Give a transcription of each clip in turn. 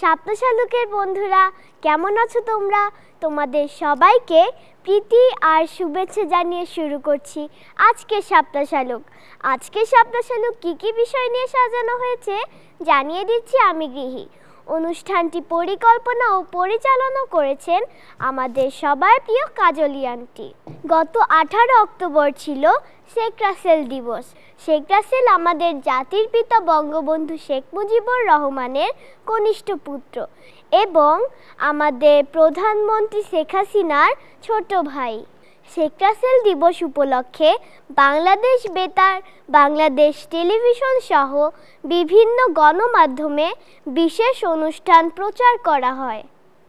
শাপলা শালুকের বন্ধুরা, কেমন আছো তোমরা? তোমাদের সবাইকে প্রীতি আর শুভেচ্ছা জানিয়ে শুরু করছি আজকে শাপলা শালুক। আজকে শাপলা শালুক কী কী বিষয় নিয়ে সাজানো হয়েছে জানিয়ে দিচ্ছি আমি গৃহী। অনুষ্ঠানটি পরিকল্পনা ও পরিচালনা করেছেন আমাদের সবার প্রিয় কাজলি আন্টি। গত 18 অক্টোবর ছিল শেখ রাসেল দিবস। শেখ রাসেল আমাদের জাতির পিতা বঙ্গবন্ধু শেখ মুজিবুর রহমানের কনিষ্ঠ পুত্র এবং আমাদের প্রধানমন্ত্রী শেখ হাসিনার ছোট ভাই। শেখ রাসেল দিবস উপলক্ষে বাংলাদেশ বেতার, বাংলাদেশ টেলিভিশন সহ বিভিন্ন গণমাধ্যমে বিশেষ অনুষ্ঠান প্রচার করা হয়।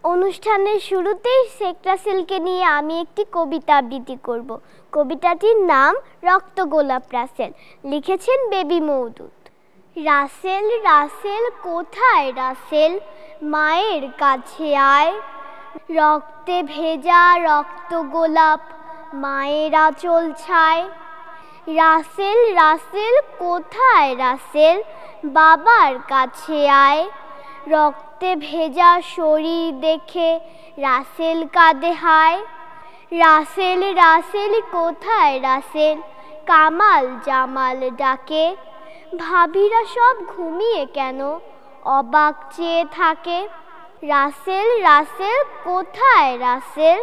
অনুষ্ঠানের শুরুতেই শেখ রাসেলকে নিয়ে আমি একটি কবিতা আবৃত্তি করব। কবিতাটির নাম রক্ত গোলাপ রাসেল, লিখেছেন বেবি মওদুদ। রাসেল রাসেল কোথায় রাসেল, মায়ের কাছে আয়, রক্তে ভেজা রক্ত গোলাপ মায়ের আঁচল ছায়। রাসেল রাসেল কোথায় রাসেল, বাবার কাছে আয়, রক্তে ভেজা শরীর দেখে রাসেল কাঁদে হায়। রাসেল রাসেল কোথায় রাসেল, কামাল জামাল ডাকে, ভাবিরা সব ঘুমিয়ে কেন অবাক চেয়ে থাকে। রাসেল রাসেল কোথায় রাসেল,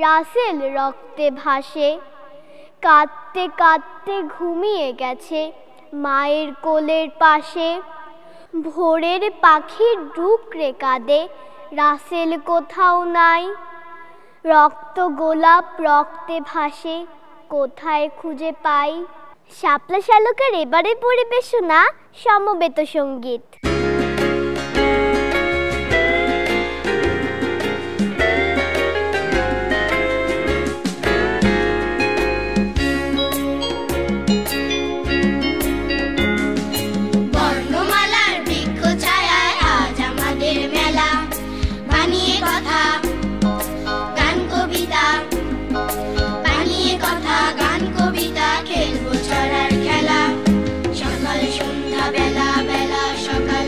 রাসেল রক্তে ভাসে, কাঁদতে কাঁদতে ঘুমিয়ে গেছে মায়ের কোলের পাশে। ভোরের পাখির ডুকরে কাঁদে রাসেল কোথাও নাই, রক্ত গোলাপ রক্তে ভাসে কোথায় খুঁজে পাই। শাপলা শালুকের এবারে পরিবেশনা সমবেত সঙ্গীত। সকাল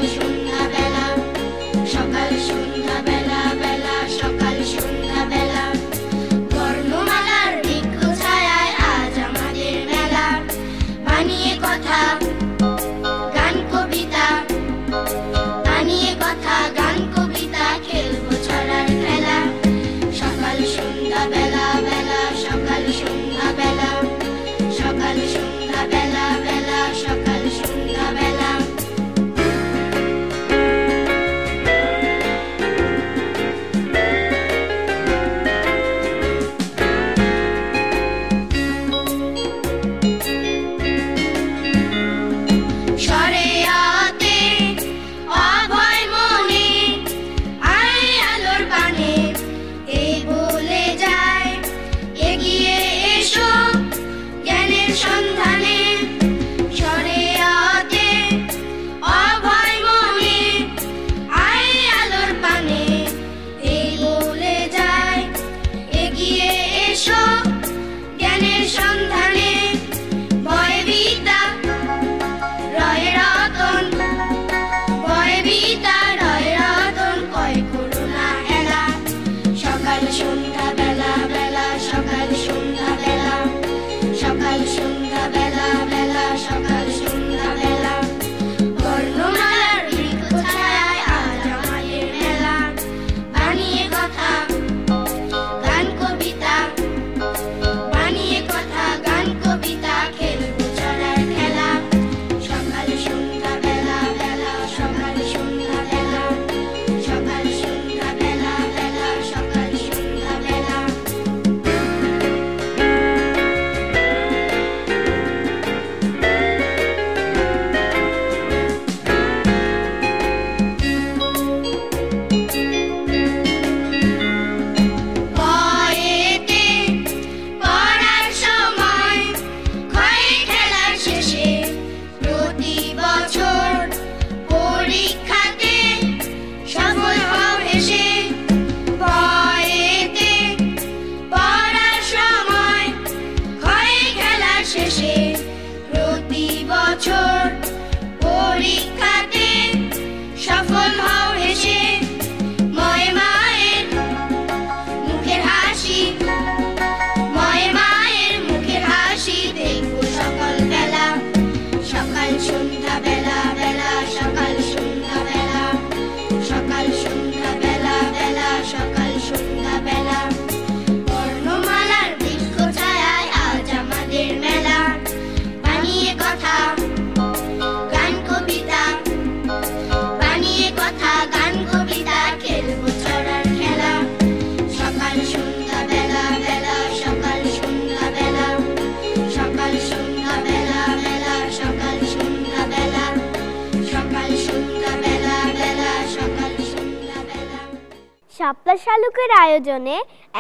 শাপলা শালুকের আয়োজনে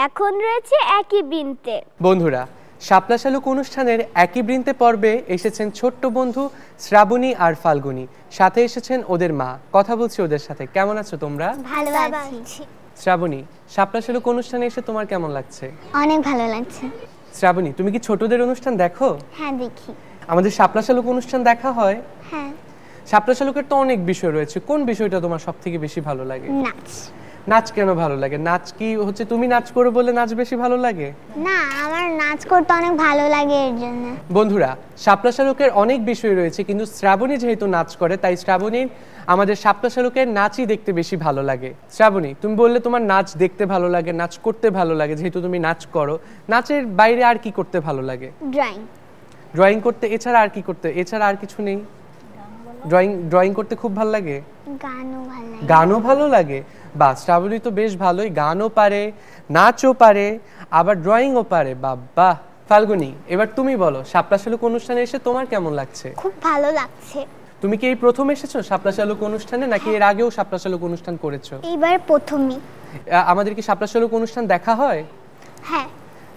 এখন রয়েছে একই বৃন্তে। বন্ধুরা, শাপলা শালুক অনুষ্ঠানের একই বৃন্তে পর্বে এসেছেন ছোট্ট বন্ধু শ্রাবণী আর ফাল্গুনী, সাথে এসেছেন ওদের মা। কথা বলছি ওদের সাথে। কেমন আছো তোমরা? ভালো আছি। শ্রাবণী, শাপলা শালুক অনুষ্ঠানে এসে তোমার কেমন লাগছে? অনেক ভালো লাগছে। শ্রাবণী, তুমি কি ছোটদের অনুষ্ঠান দেখো? হ্যাঁ, দেখি। আমাদের শাপলা শালুক অনুষ্ঠান দেখা হয়? হ্যাঁ। শাপলা শালুকের তো অনেক বিষয় রয়েছে, কোন বিষয়টা তোমার সবথেকে বেশি ভালো লাগে? নাচ। নাচ কেন ভালো লাগে? নাচ কি হচ্ছে তুমি নাচ করো বলে নাচ বেশি ভালো লাগে? না, আমার নাচ করতে অনেক ভালো লাগে এর জন্য। বন্ধুরা, শাপলা শালুকের অনেক বিষয় রয়েছে, কিন্তু শ্রাবণী যেহেতু নাচ করে তাই শ্রাবণীর আমাদের শাপলা শালুকের নাচই দেখতে বেশি ভালো লাগে। শ্রাবণী, তুমি বললে তোমার নাচ দেখতে ভালো লাগে, নাচ করতে ভালো লাগে। যেহেতু তুমি নাচ করো, নাচের বাইরে আর কি করতে ভালো লাগে? ড্রয়িং। ড্রয়িং করতে, এছাড়া আর কি করতে? এছাড়া আর কিছু নেই? ড্রয়িং করতে খুব ভালো লাগে? গানও ভালো লাগে। গানও ভালো লাগে? বাহ, শ্রাবণী তো বেশ ভালোই, গানও পারে, নাচও পারে, আবার ড্রয়িংও পারে। বাবা। ফাল্গুনী, এবার তুমি বলো, শাপলা শালুক অনুষ্ঠানে এসে তোমার কেমন লাগছে? খুব ভালো লাগছে। তুমি কি এই প্রথম এসেছো শাপলা শালুক অনুষ্ঠানে, নাকি এর আগেও শাপলা শালুক অনুষ্ঠান করেছো? এইবার প্রথমই। আমাদের কি শাপলা শালুক অনুষ্ঠান দেখা হয়? হ্যাঁ।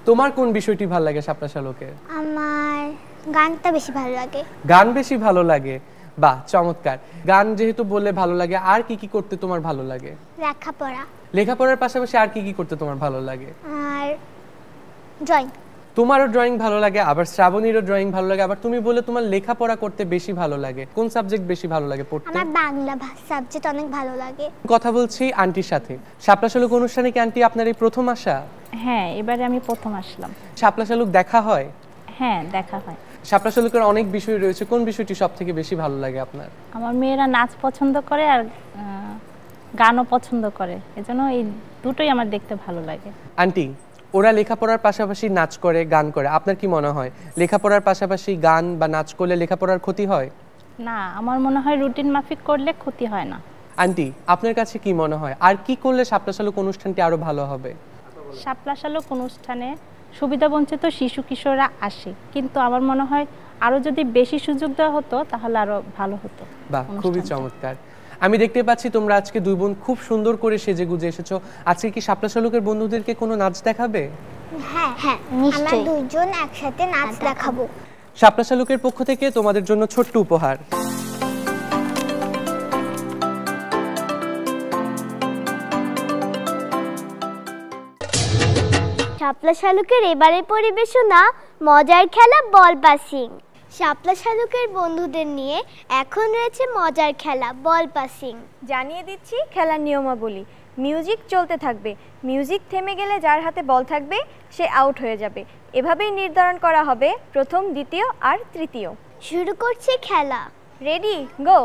তোমার কোন বিষয়টি ভালো লাগে শাপলা শালুকের? আমার গানটা বেশি ভালো লাগে। গান বেশি ভালো লাগে? বাহ, চমৎকার। গান যেহেতু বললে ভালো লাগে, আর কি কি করতে তোমার ভালো লাগে? লেখাপড়া। লেখাপড়ার পাশাপাশি আর কি কি করতে তোমার ভালো লাগে? আর ড্রয়িং। তোমারও ড্রয়িং ভালো লাগে, আবার শ্রাবণীরও ড্রয়িং ভালো লাগে, আবার তুমি বলে তোমার লেখাপড়া করতে বেশি ভালো লাগে। কোন সাবজেক্ট বেশি ভালো লাগে পড়তে? আমার বাংলা সাবজেক্ট অনেক ভালো লাগে। কথা বলছি আন্টির সাথে। শাপলা শালুক অনুষ্ঠানে কি আন্টি আপনার এই প্রথম আসা? হ্যাঁ, এবারে আমি প্রথম আসলাম। শাপলা শালুক দেখা হয়? হ্যাঁ, দেখা হয়। শাপলা শালুকের অনেক বিষয় রয়েছে, কোন বিষয়টি সবথেকে বেশি ভালো লাগে আপনার? আমার মেয়েরা নাচ পছন্দ করে আর গানও পছন্দ করে, এজন্য এই দুটোই আমার দেখতে ভালো লাগে। আন্টি, ওরা লেখাপড়ার পাশাপাশি নাচ করে, গান করে, আপনার কি মনে হয় লেখাপড়ার পাশাপাশি গান বা নাচ করলে লেখাপড়ার ক্ষতি হয়? না, আমার মনে হয় রুটিন মাফিক করলে ক্ষতি হয় না। আন্টি, আপনার কাছে কি মনে হয় আর কি করলে শাপলা শালুক অনুষ্ঠানটি আরো ভালো হবে? শাপলা শালুক অনুষ্ঠানে সুবিধাবঞ্চিত শিশু কিশোররা আসে, কিন্তু আমার মনে হয় আরো যদি বেশি সুযোগ দেওয়া হতো তাহলে আরো ভালো হতো। বাহ, খুবই চমৎকার। আমি দেখতে পাচ্ছি তোমরা আজকে দুই বোন খুব সুন্দর করে সেজে গুজে এসেছো। আজকে কি শাপলা শালুকের বন্ধুদেরকে কোনো নাচ দেখাবে? হ্যাঁ হ্যাঁ, আমরা দুইজন একসাথে নাচ দেখাবো। শাপলা শালুকের পক্ষ থেকে তোমাদের জন্য ছোট্ট উপহার। শাপলা শালুকের এবারে পরিবেশনা মজার খেলা বল পাসিং। শাপলা শালুকের বন্ধুদের নিয়ে এখন রয়েছে মজার খেলা বল পাসিং। জানিয়ে দিচ্ছি খেলার নিয়মাবলী। মিউজিক চলতে থাকবে, মিউজিক থেমে গেলে যার হাতে বল থাকবে সে আউট হয়ে যাবে। এভাবেই নির্ধারণ করা হবে প্রথম, দ্বিতীয় আর তৃতীয়। শুরু করছি খেলা। রেডি, গো।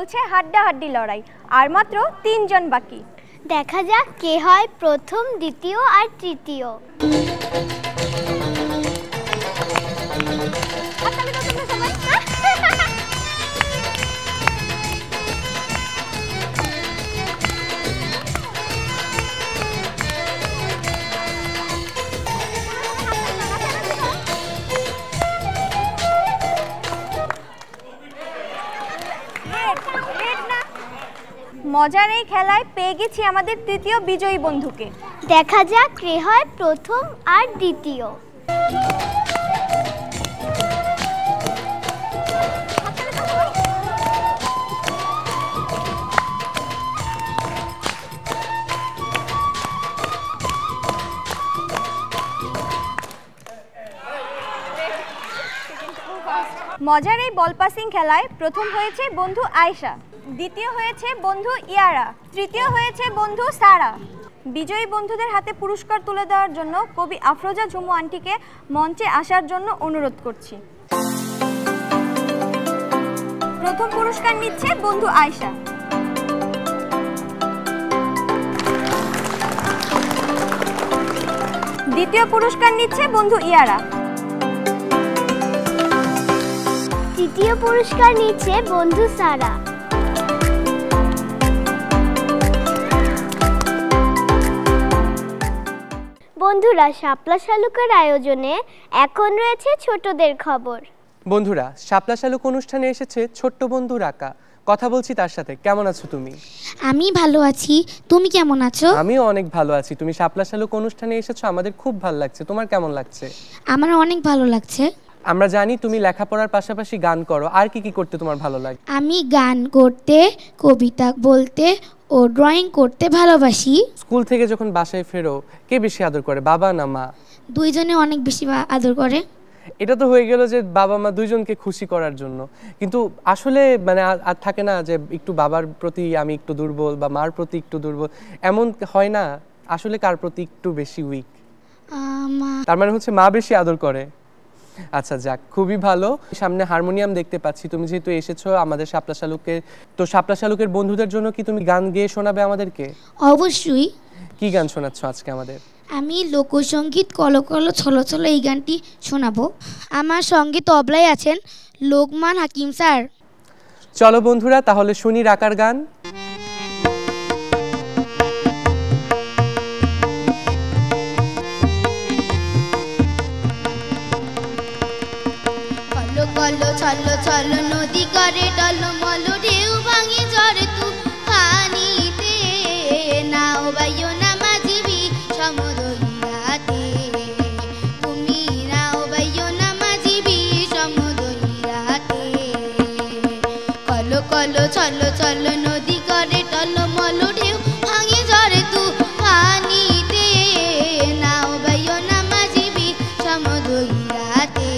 চলছে হাড্ডাহাড্ডি লড়াই, আর মাত্র 3 জন বাকি। দেখা যাক কে হয় প্রথম, দ্বিতীয় আর তৃতীয়। মজার এই খেলায় পেয়ে গেছি আমাদের তৃতীয় বিজয়ী বন্ধুকে। দেখা যাক কে হয় প্রথম আর দ্বিতীয়। মজার এই বল পাসিং খেলায় প্রথম হয়েছে বন্ধু আয়েশা, দ্বিতীয় হয়েছে বন্ধু ইয়ারা, তৃতীয় হয়েছে বন্ধু সারা। বিজয়ী বন্ধুদের হাতে পুরস্কার তুলে দেওয়ার জন্য কবি আফরোজা ঝুমু আন্টিকে মঞ্চে আসার জন্য অনুরোধ করছি। প্রথম পুরস্কার নিচ্ছে বন্ধু আয়েশা। দ্বিতীয় পুরস্কার নিচ্ছে বন্ধু ইয়ারা। তৃতীয় পুরস্কার নিচ্ছে বন্ধু সারা। বন্ধুরা, শাপলা শালুকের আয়োজনে এখন রয়েছে ছোটদের খবর। বন্ধুরা, শাপলা শালুক অনুষ্ঠানে এসেছে ছোট্ট বন্ধু রাকা। কথা বলছি তার সাথে। কেমন আছো তুমি? আমি ভালো আছি, তুমি কেমন আছো? আমিও অনেক ভালো আছি। তুমি শাপলা শালুক অনুষ্ঠানে এসেছো, আমাদের খুব ভালো লাগছে। তোমার কেমন লাগছে? আমার অনেক ভালো লাগছে। আমরা জানি তুমি লেখাপড়ার পাশাপাশি গান করো, আর কি কি করতে তোমার ভালো লাগে? আমি গান করতে, কবিতা বলতে ও ড্রয়িং করতে ভালোবাসি। স্কুল থেকে যখন বাসায় ফেরো, কে বেশি আদর করে, বাবা না মা? দুইজনে অনেক বেশি আদর করে। এটা তো হয়ে গেল যে বাবা মা দুইজনকে খুশি করার জন্য, কিন্তু আসলে মানে আর থাকে না যে একটু বাবার প্রতি আমি একটু দুর্বল বা মার প্রতি একটু দুর্বল, এমন হয় না? আসলে কার প্রতি একটু বেশি উইক? তার মানে হচ্ছে মা বেশি আদর করে। আচ্ছা যাক, খুবই ভালো। সামনে হারমোনিয়াম দেখতে পাচ্ছি, তুমি যেহেতু এসেছো আমাদের শাপলা শালুকে, তো শাপলা শালুকের বন্ধুদের জন্য কি তুমি গান গেয়ে শোনাবে আমাদেরকে? অবশ্যই। কি গান শোনাচ্ছ আজকে আমাদের? আমি লোকসঙ্গীত কলো কলো ছলো ছলো এই গানটি শোনাবো। আমার সঙ্গে তবলায় আছেন লোকমান হাকিম স্যার। চলো বন্ধুরা, তাহলে শুনি রাকার গান। কলো চলো চলো নদী করে টলমল ঢেউ ভাঙে ঝড় তুফানিতে, নাও বাইও না মাঝিবি সমুদ্রাতে, তুমি নাও বাইও না মাঝিবি সমুদ্রাতে। কলো কলো চলো চলো নদী করে টলমল ঢেউ ভাঙে ঝড় তুফানিতে, নাও বাইও না মাঝিবি সমুদ্রাতে।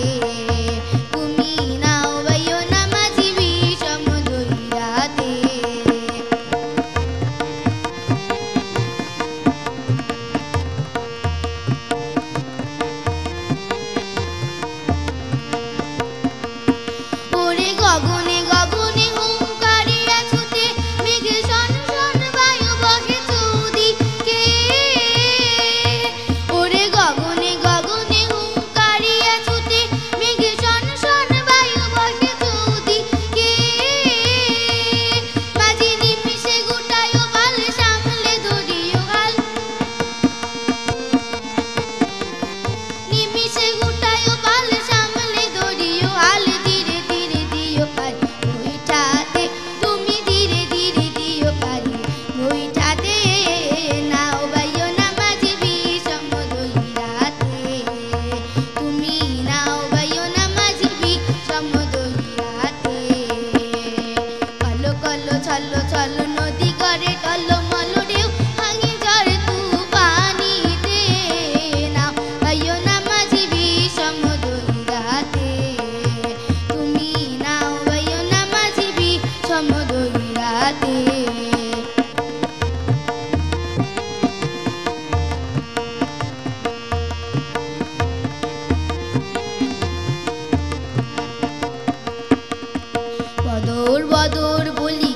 বদর বদর বলি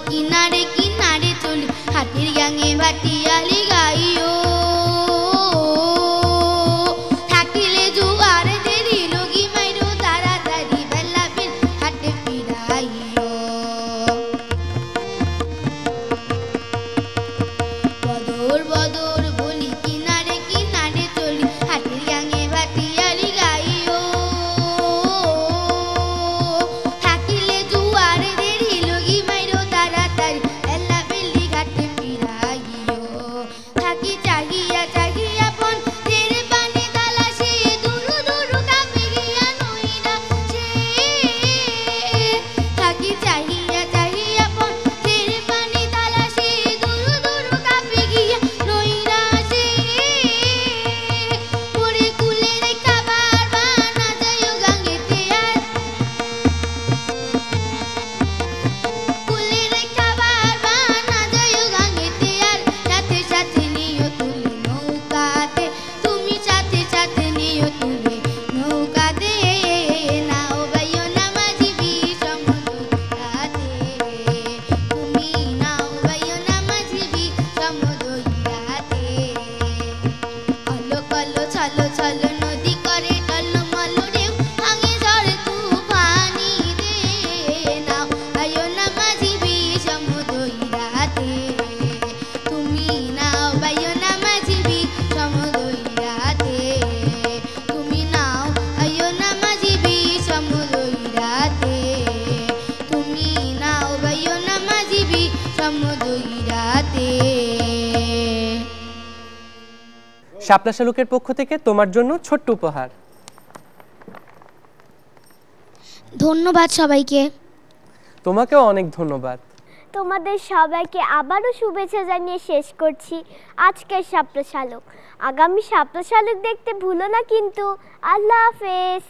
শাপলা শালুকের পক্ষ থেকে তোমার জন্য ছোট্ট উপহার। ধন্যবাদ সবাইকে। তোমাকেও অনেক ধন্যবাদ। তোমাদের সবাইকে আবারও শুভেচ্ছা জানিয়ে শেষ করছি আজকের শাপলা শালুক। আগামী শাপলা শালুক দেখতে ভুলো না কিন্তু। আল্লাহ হাফেজ।